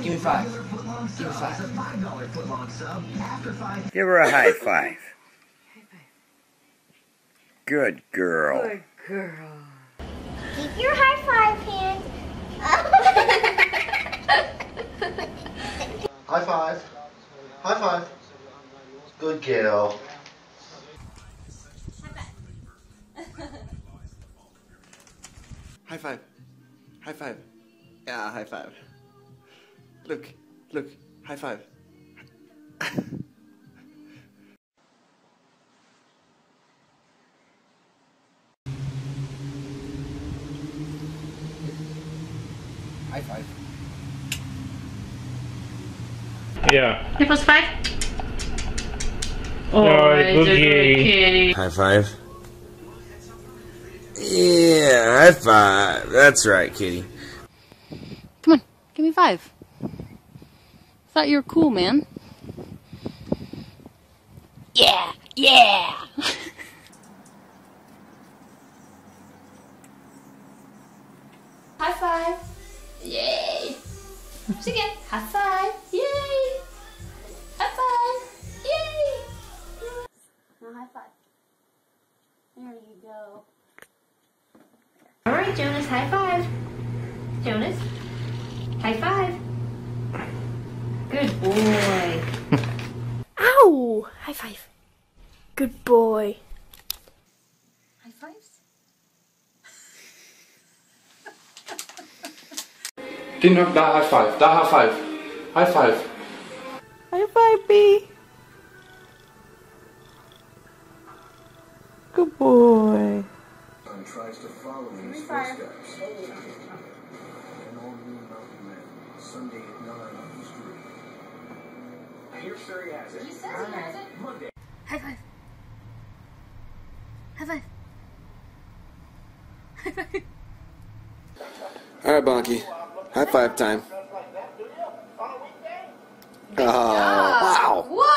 Give me 5. Give me 5. Give her a high five. Good girl. Good girl. Keep your high five hand. High five. High five. Good girl. High five. High five. Yeah, high five. Look, look, high five. High 5. Yeah. Hey, plus 5. Alright, it's a good kitty. High five. Yeah, high five. That's right, kitty. Come on, give me 5. Thought you were cool, man. Yeah, yeah. High 5. Yay. Once again, high 5. Yay. High 5. Yay. Now high 5. There you go. All right, Jonas, high 5. Jonas, high 5. Good boy. Ow! High 5. Good boy. High 5s? Didn't have that high five. That high five. High five. High 5, B. Good boy. Tries to follow in his footsteps. An all-new mountain man. Sunday at 9 on the street. Here Surrey has it. He says he has it. Monday. High 5. High 5. High 5. Alright, Bonky. High five time. Oh, wow. Whoa!